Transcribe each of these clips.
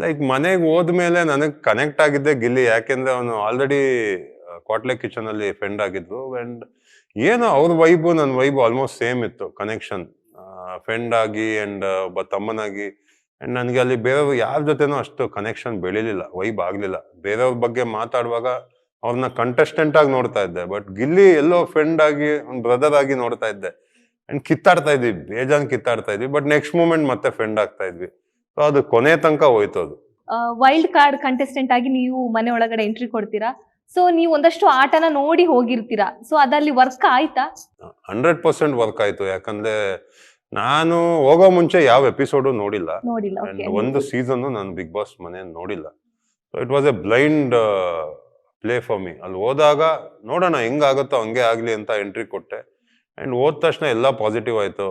Like ಮನೆಗೆ ಹೋದ್ಮೇಲೆ ನನಗೆ ಕನೆಕ್ಟ್ ಆಗಿದ್ದೆ ಗಿಲ್ಲಿ, ಯಾಕೆಂದ್ರೆ ಅವನು ಆಲ್ರೆಡಿ ಕ್ವಾಟ್ಲೆ ಕಿಚನ್ ಅಲ್ಲಿ ಫ್ರೆಂಡ್ ಆಗಿದ್ವು. ಅಂಡ್ ಏನೋ ಅವ್ರ ವೈಬು ನನ್ನ ವೈಬು ಆಲ್ಮೋಸ್ಟ್ ಸೇಮ್ ಇತ್ತು, ಕನೆಕ್ಷನ್ ಫ್ರೆಂಡ್ ಆಗಿ ಅಂಡ್ ಒಬ್ಬ ತಮ್ಮನಾಗಿ. ಅಂಡ್ ನನಗೆ ಅಲ್ಲಿ ಬೇರೆಯವ್ರು ಯಾರ ಜೊತೆನೂ ಅಷ್ಟು ಕನೆಕ್ಷನ್ ಬೆಳಿಲಿಲ್ಲ, ವೈಬ್ ಆಗ್ಲಿಲ್ಲ. ಬೇರೆಯವ್ರ ಬಗ್ಗೆ ಮಾತಾಡುವಾಗ ಅವ್ರನ್ನ ಕಂಟೆಸ್ಟೆಂಟ್ ಆಗಿ ನೋಡ್ತಾ ಇದ್ದೆ, ಬಟ್ ಗಿಲ್ಲಿ ಎಲ್ಲೋ ಫ್ರೆಂಡ್ ಆಗಿ ಒಂದು ಬ್ರದರ್ ಆಗಿ ನೋಡ್ತಾ ಇದ್ದೆ. ಅಂಡ್ ಕಿತ್ತಾಡ್ತಾ ಇದ್ವಿ, ಬೇಜಾನ್ ಕಿತ್ತಾಡ್ತಾ ಇದ್ವಿ, ಬಟ್ ನೆಕ್ಸ್ಟ್ ಮೂಮೆಂಟ್ ಮತ್ತೆ ಫ್ರೆಂಡ್ ಆಗ್ತಾ ಇದ್ವಿ. ಸೊ ಅದು ಕೊನೆ ತನಕ ಹೋಯ್ತು ಅದು. ವೈಲ್ಡ್ ಕಾರ್ಡ್ ಕಂಟೆಸ್ಟೆಂಟ್ ಆಗಿ ನೀವು ಮನೆ ಒಳಗಡೆ ಎಂಟ್ರಿ ಕೊಡ್ತೀರಾ. ಸೊ ನೀವು ಒಂದಷ್ಟು ಆಟನ ನೋಡಿ ಹೋಗಿರ್ತೀರಾ. ಸೊ ಅದಲ್ಲಿ ವರ್ಕ್ ಆಯ್ತಾ? 100% ವರ್ಕ್ ಆಯ್ತು. ಯಾಕಂದ್ರೆ ನಾನು ಹೋಗೋ ಮುಂಚೆ ಯಾವ ಎಪಿಸೋಡು ನೋಡಿಲ್ಲ. ನೋಡಿಲ್ಲ. ಅಂಡ್ ಒಂದು ಸೀಸನ್ ನಾನು ಬಿಗ್ ಬಾಸ್ ಮನೆ ನೋಡಿಲ್ಲ. So it was A blind play for me. ಅಲ್ಲಿ ಹೋದಾಗ ನೋಡೋಣ ಹೆಂಗಾಗುತ್ತೋ ಹಂಗೆ ಆಗ್ಲಿ ಅಂತ ಎಂಟ್ರಿ ಕೊಟ್ಟೆ. ಅಂಡ್ ಹೋದ ತಕ್ಷಣ ಎಲ್ಲ ಪಾಸಿಟಿವ್ ಆಯ್ತು.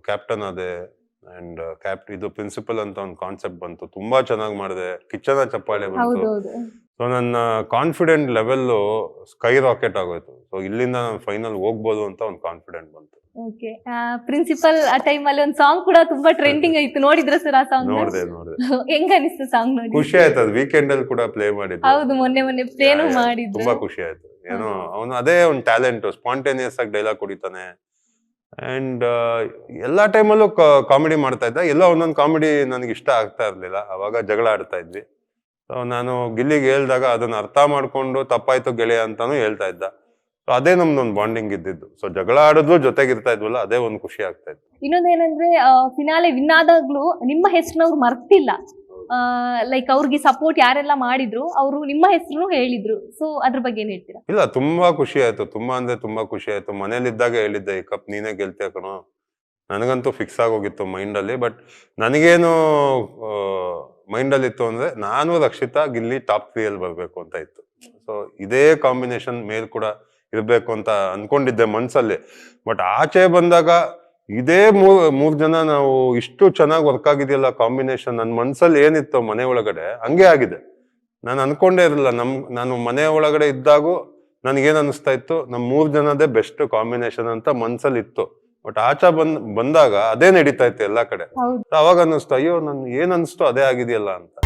ಕ್ಯಾಪ್ಟನ್ ಅದೇ ಅಂಡ್ ಇದು ಪ್ರಿನ್ಸಿಪಲ್ ಅಂತ ಒಂದು ಕಾನ್ಸೆಪ್ಟ್ ಬಂತು, ತುಂಬಾ ಚೆನ್ನಾಗಿ ಮಾಡಿದೆ. ಕಿಚ್ಚನ ಚಪ್ಪಾಳೆ ಬಂತು. ಸೊ ನನ್ನ ಕಾನ್ಫಿಡೆಂಟ್ ಲೆವೆಲ್ ಸ್ಕೈ ರಾಕೆಟ್ ಆಗೋಯ್ತು. ಸೊ ಇಲ್ಲಿಂದ ನಾನು ಫೈನಲ್ ಹೋಗ್ಬೋದು ಅಂತ ಒಂದು ಕಾನ್ಫಿಡೆಂಟ್ ಬಂತು. ಓಕೆ, ಪ್ರಿನ್ಸಿಪಲ್ ಆ ಟೈಮ್ ಅಲ್ಲಿ ಒಂದು ಸಾಂಗ್ ಕೂಡ ತುಂಬಾ ಟ್ರೆಂಡಿಂಗ್ ಆಯ್ತು, ನೋಡಿದ್ರ ಸರ್ ಆ ಸಾಂಗ್? ನೋಡಿದೆ. ಹೆಂಗ ಅನಿಸ್ತು ಸಾಂಗ್ ನೋಡಿ? ಖುಷಿ ಆಯ್ತು. ಅದು ವೀಕೆಂಡ್ ಅಲ್ಲಿ ಕೂಡ ಪ್ಲೇ ಮಾಡಿದ್ದು. ಹೌದು, ಮೊನ್ನೆ ಪ್ಲೇನು ಮಾಡಿದ್ರು. ತುಂಬಾ ಖುಷಿ ಆಯ್ತು. ಏನೋ ಅವನು ಅದೇ ಒಂದು ಟ್ಯಾಲೆಂಟ್, ಸ್ಪಾಂಟೇನಿಯಸ್ ಆಗಿ ಡೈಲಾಗ್ ಹೊಡಿತಾನೆ. ಅಂಡ್ ಎಲ್ಲಾ ಟೈಮಲ್ಲೂ ಕಾಮಿಡಿ ಮಾಡ್ತಾ ಇದ್ದ. ಎಲ್ಲೋ ಒಂದೊಂದು ಕಾಮಿಡಿ ನನಗೆ ಇಷ್ಟ ಆಗ್ತಾ ಇರ್ಲಿಲ್ಲ, ಅವಾಗ ಜಗಳ ಆಡ್ತಾ ಇದ್ವಿ. ಸೊ ನಾನು ಗಿಲ್ಲಿಗೆ ಹೇಳ್ದಾಗ ಅದನ್ನ ಅರ್ಥ ಮಾಡ್ಕೊಂಡು ತಪ್ಪಾಯ್ತು ಗೆಳೆಯ ಅಂತಾನು ಹೇಳ್ತಾ ಇದ್ದ. ಸೊ ಅದೇ ನಮ್ದೊಂದು ಬಾಂಡಿಂಗ್ ಇದ್ದಿದ್ದು. ಸೊ ಜಗಳ ಆಡಿದ್ರು ಜೊತೆಗಿರ್ತಾ ಇದ್ವಲ್ಲ, ಅದೇ ಒಂದು ಖುಷಿ ಆಗ್ತಾ ಇತ್ತು. ಇನ್ನೊಂದೇನಂದ್ರೆ ಫಿನಾಲೆ ವಿನ್ ಆದಾಗ್ಲೂ ನಿಮ್ಮ ಹೆಸರನ್ನ ಅವ್ರು ಮರ್ತಿಲ್ಲ. ಲೈಕ್ ಅವ್ರಿಗೆ ಸಪೋರ್ಟ್ ಯಾರೆಲ್ಲ ಮಾಡಿದ್ರು ಅವರು ನಿಮ್ಮ ಹೆಸರು ಹೇಳಿದ್ರು. ಸೊ ಅದ್ರ ಬಗ್ಗೆ ಏನ್ ಹೇಳ್ತೀರಾ? ಇಲ್ಲ, ತುಂಬಾ ಖುಷಿ ಆಯ್ತು. ತುಂಬಾ ಅಂದ್ರೆ ತುಂಬಾ ಖುಷಿ ಆಯ್ತು. ಮನೇಲಿದ್ದಾಗ ಹೇಳಿದ್ದೆ, ಈ ಕಪ್ ನೀನೇ ಗೆಲ್ತೀಯ ಕಣೋ. ನನಗಂತೂ ಫಿಕ್ಸ್ ಆಗೋಗಿತ್ತು ಮೈಂಡ್ ಅಲ್ಲಿ. ಬಟ್ ನನಗೇನು ಮೈಂಡ್ ಅಲ್ಲಿ ಇತ್ತು ಅಂದ್ರೆ, ನಾನು ರಕ್ಷಿತಾ ಗಿಲ್ಲಿ ಟಾಪ್ 3 ಅಲ್ಲಿ ಬರ್ಬೇಕು ಅಂತ ಇತ್ತು. ಸೊ ಇದೇ ಕಾಂಬಿನೇಷನ್ ಮೇಲ್ ಕೂಡ ಇರ್ಬೇಕು ಅಂತ ಅನ್ಕೊಂಡಿದ್ದೆ ಮನ್ಸಲ್ಲಿ. ಬಟ್ ಆಚೆ ಬಂದಾಗ ಇದೇ ಮೂರ್ ಜನ ನಾವು ಇಷ್ಟು ಚೆನ್ನಾಗಿ ವರ್ಕ್ ಆಗಿದೆಯಲ್ಲ ಕಾಂಬಿನೇಷನ್, ನನ್ನ ಮನ್ಸಲ್ಲಿ ಏನಿತ್ತು ಮನೆ ಒಳಗಡೆ ಹಂಗೆ ಆಗಿದೆ. ನಾನು ಅನ್ಕೊಂಡೇ ಇರಲಿಲ್ಲ. ನಾನು ಮನೆ ಒಳಗಡೆ ಇದ್ದಾಗೂ ನನಗೇನ್ ಅನಿಸ್ತಾ ಇತ್ತು, ನಮ್ 3 ಜನದೇ ಬೆಸ್ಟ್ ಕಾಂಬಿನೇಷನ್ ಅಂತ ಮನ್ಸಲ್ಲಿ ಇತ್ತು. ಬಟ್ ಆಚೆ ಬಂದಾಗ ಅದೇ ನಡೀತಾ ಇತ್ತು ಎಲ್ಲಾ ಕಡೆ. ಅವಾಗ ಅನ್ನಿಸ್ತು, ಅಯ್ಯೋ ನನ್ ಏನ್ ಅನ್ಸ್ತು ಅದೇ ಆಗಿದೆಯಲ್ಲ ಅಂತ.